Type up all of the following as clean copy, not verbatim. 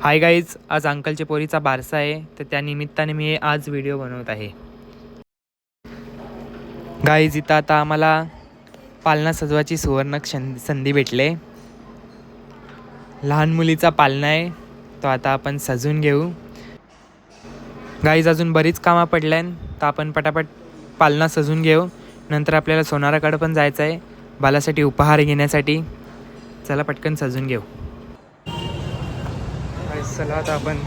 Hi guys, आज अंकलच्या पोरीचा बारसा आहे, तर त्या निमित्ताने मी आज व्हिडिओ बनवत आहे. गाईज, इथं आता आम्हाला पालना सजवाची सुवर्ण संधी भेटले. लहान मुलीचा पालना आहे, तो आता आपण सजून घेऊ. गाईज, अजून बरीच कामं पडल्यान, तर आपण पटापट पालना सजून घेऊ. नंतर आपल्याला सोनाराकडे पण जायचं आहे बालासाठी उपहार घेण्यासाठी. चला पटकन सजून घेऊ. चला आता आपण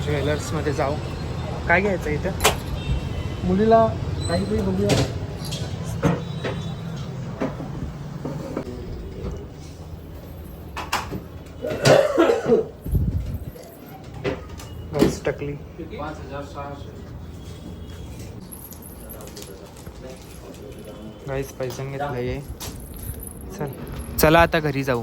ज्वेलर्समध्ये जाऊ. काय घ्यायचं इथं मुलीला काहीतरी बघूया. बस टकली. गाईस, पैसे घेतलंय. चला आता घरी जाऊ.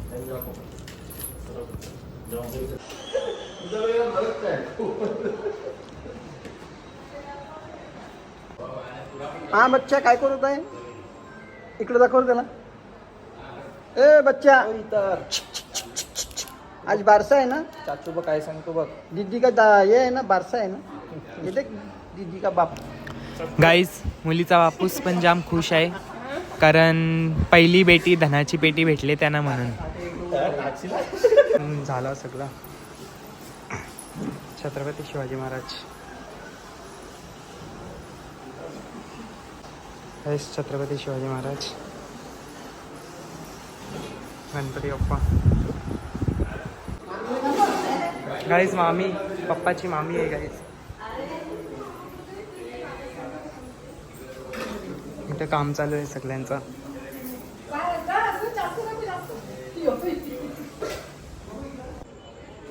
हा बच्चा, काय करत आहे? इकडे दाखव त्याला. ए बच्चा, आज बारसा आहे ना? चाचू बघ काय सांगतो बघ. दीदी का ये आहे ना, बारसा आहे ना? ये देख, दीदी का बाप. गाईस, मुलीचा बापूस पण जाम खुश आहे, कारण पहिली बेटी धनाची पेटी भेटले त्यांना म्हणून. झाला सगळा. छत्रपती शिवाजी महाराज. छत्रपती शिवाजी महाराज. गणपती बाप्पा. गाईज, मामी, पप्पाची मामी आहे गाईज. इथं काम चालू आहे सगळ्यांचं.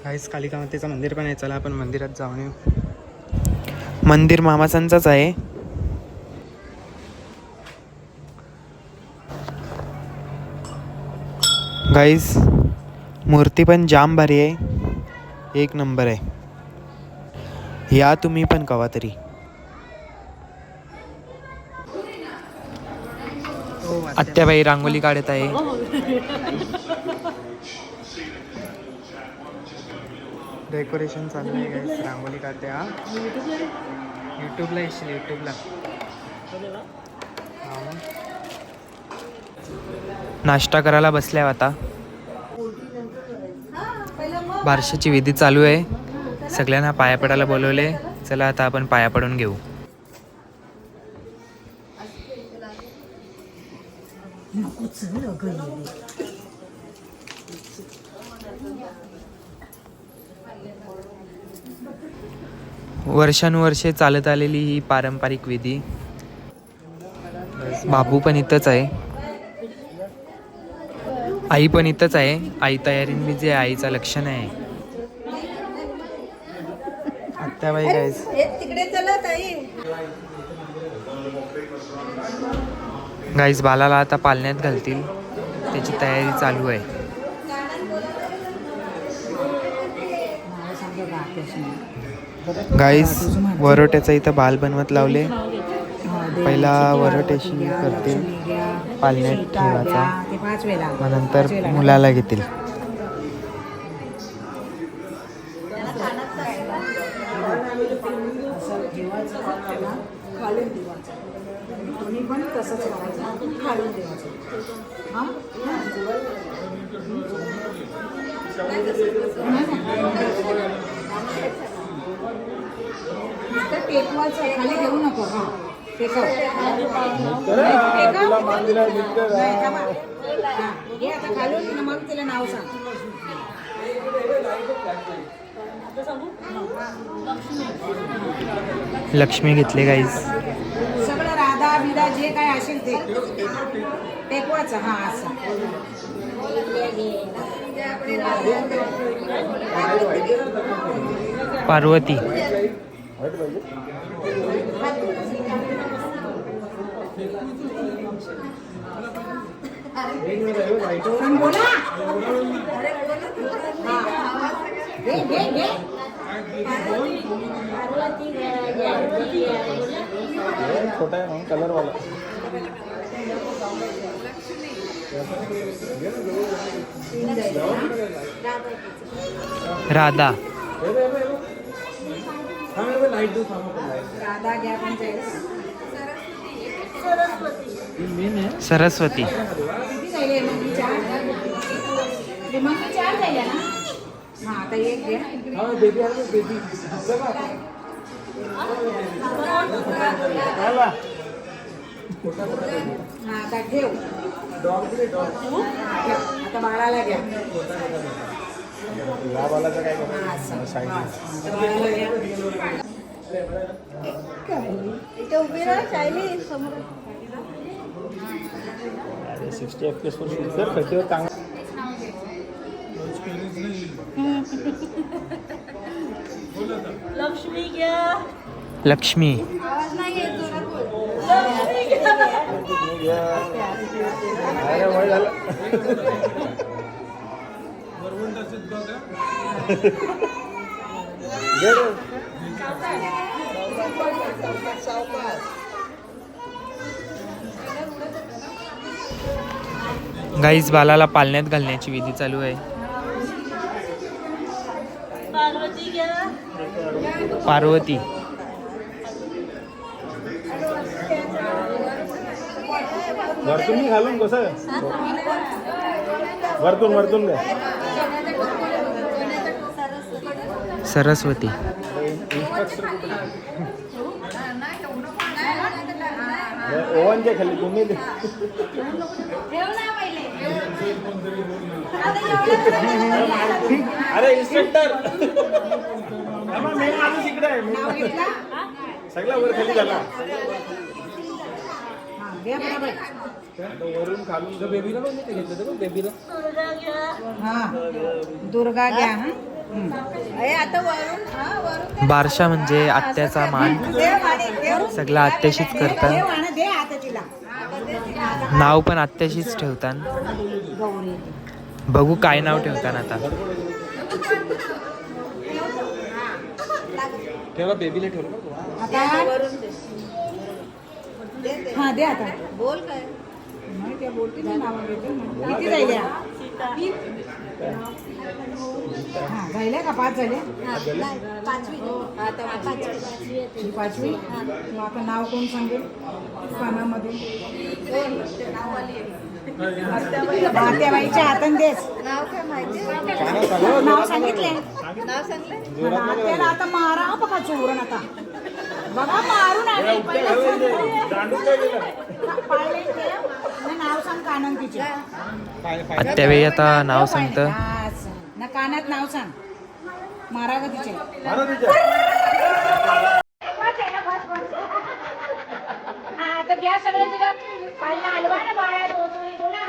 गाईज, कालिका मातेचं मंदिर पण आहे. चला आपण मंदिरात जाऊन येऊ. मंदिर मामासांचंच आहे. गाईज, मूर्ती पण जाम भारी आहे, एक नंबर आहे. या तुम्ही पण कवा तरी. आत्याबाई रांगोली काढत आहे. डेकोरेशन चालू आहे गाईज. रांगोली काढते. हा, यूट्यूबला येशील, यूट्यूबला. नाश्ता करायला बसल्या आता. बारशाची विधी चालू आहे. सगळ्यांना पाया पडायला बोलवले. चला आता आपण पाया पडून घेऊ. वर्षानुवर्षे चालत आलेली ही पारंपरिक विधी. बाबू पण इथंच आहे, आई पण इथंच आहे. आई तयारीन बिझी आहे, आईचं लक्ष नाही. आत्याबाई गाईज. गाईज, बालाला आता पालण्यात घालतील, त्याची तयारी चालू आहे. गाईज, वरोट्याचं इथं बाल बनवत लावले. पहिला वरोट्याशी करतील, पालण्यात ठेवायचा, मग नंतर मुलाला घेतील. खाली घेऊ नको. मग तिला नाव सांग. लक्ष्मी घेतले गाईज. सगळं राधा बिदा जे काय असेल ते टेकवायचं. हा, असं. पार्वती. बोला. छोटा है कलर वाला. राधा राधा घ्या पण जाईल. सरस्वती किती जाईल मग मी चार? मग मी चार जाईल ना. हा आता एक घ्या. हा आता ठेव. आता बाळाला घ्या. हा, असं. आता बाळाला घ्या. इथे उभी राहा शायली समोर. 60 FPS वर शूट कर, खड्डीवर चांगला. लक्ष्मी घ्या. लक्ष्मी आवाज नाही येत जोरात बोल. लक्ष्मी घ्या. अरे वय झालं. घे रे. गाईज बालाला पालण्यात घालण्याची विधी चालू आहे. पार्वती घ्या. पार्वती वरतून नाही घालून कसं वरतून घ्या. सरस्वती ओव्हनच्या खाली तुम्ही ठेव ना पहिले. आता एवढं अरे इन्स्पेक्टर मेन माणूस इकडे आहे. नाव घेतला. सगळा वर खाली झाला. हा घ्या बरोबर. वरून खालून बेबीला पण ते घेतलं बेबीला. दुर्गा घ्या. हा दुर्गा घ्या. हा अरे आता वरून हा वरून बारशा म्हणजे आत्याचा मान. देव आणि देव. सगळं आत्याशीच देव करतात. आणि दे आता तिला. नाव पण आत्याशीच ठेवतात. गौरी. बघू काय नाव ठेवतात आता. ठेवला बेबीला ठेवलं. आता वरून दे. हा दे आता. बोल काय. नाही त्या बोलते ना नाव घेते. किती जाईल या? हा झाल्या का 5 झाल्या? पाचवी. आता पाचवी येते. ही 5वी. मग आता नाव कोण सांगेल पानामध्ये? आत्याबाईच्या हातान देस. नाव काय माहिती. नाव सांगितले. नाव सांगले. आत्याला आता मारा बघा चोरण आता. बघा मारून आले. पाळले ठेव. आणि नाव सांग कानान तिचे. आत्याबाई आता नाव सांगतं. हा, असं. ना कानात नाव सांग. मारा ग तिचे. आता घ्या सगळं तुला पाहिलं हलवा ना बाळा बोला.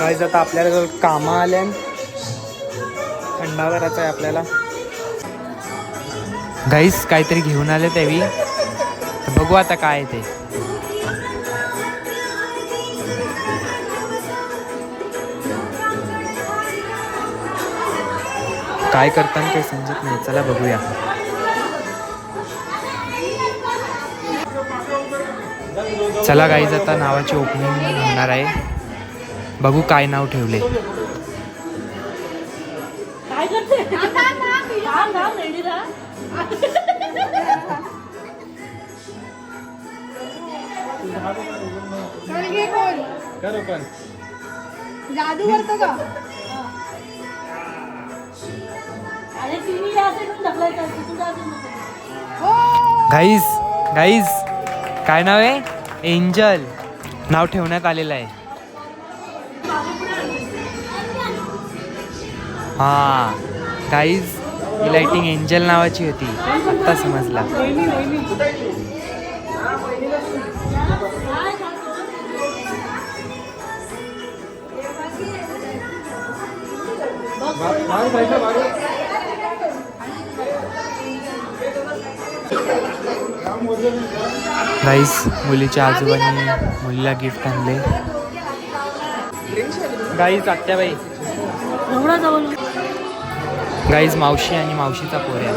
गाईज आता आपल्याला जर कामं आल्या थंडा करायचा आहे आपल्याला. गाईज काहीतरी घेऊन आले त्यावी, बघू आता काय ते. काय करताना काही समजत नाही, चला बघूया. चला गाईज आता नावाची ओपनिंग होणार आहे, बघू काय नाव ठेवले. जादू करतो का? गाईज गाईज काय नाव आहे? एंजल नाव ठेवण्यात आलेलं आहे. हा गाईज ही लाइटिंग एंजल नावाची होती, आत्ता समजला. गाईज मुलीच्या आजोबांनी मुलीला गिफ्ट आणले. गाईज आत्याबाई, गाईज मावशी आणि मावशीचा पोऱ्या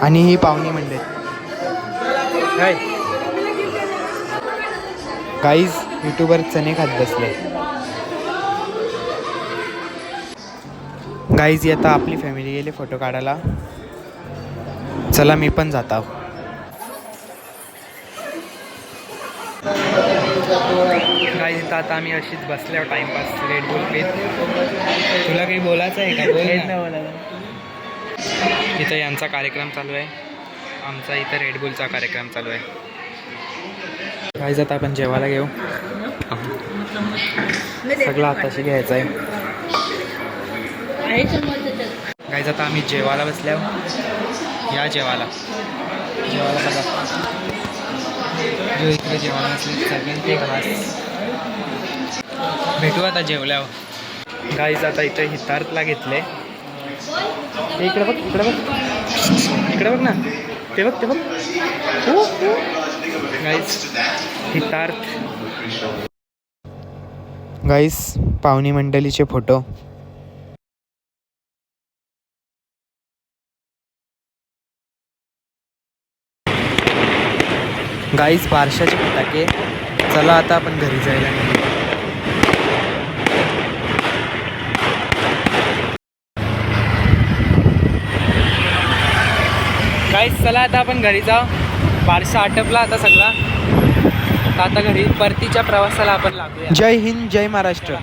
आणि ही पाहुणी मंडळी. गाईज युट्यूबर चणे खात बसले. गाईज आता आपली फॅमिली गेली फोटो काढायला, चला मी पण जाता. गाईज इथं आता आम्ही अशीच बसल्यावर टाइमपास रेड बुल पीत. तुला काही बोलायचं आहे का? बोलायचं. इथं यांचा कार्यक्रम चालू आहे, आमचा इथं रेड बुलचा कार्यक्रम चालू आहे. गाईज आता आपण जेवायला घेऊ, सगळं आताशी घ्यायचं आहे. गाईज आता आम्ही जेवायला बसल्यावर, या जेवायला बघा जो इकडे जेवायला असले सगळे ते घास. भेटू आता जेवल्यावर. गाईज आता इथे हितार्थला घेतले. इकडे बघ, इकडे बघ, इकडे बघ ना, ते बघ, ते बघ. गाईज हितार्थ. गाईज पाहुणी मंडळीचे फोटो. गाईज बारशाचे फटाके. चला आता आपण घरी जायला निघू. गाईज चला आता आपण घरी जाऊ. बारशा आटपला आता सगळा, आता घरी परतीच्या प्रवासाला आपण लागूया. जय हिंद, जय महाराष्ट्र.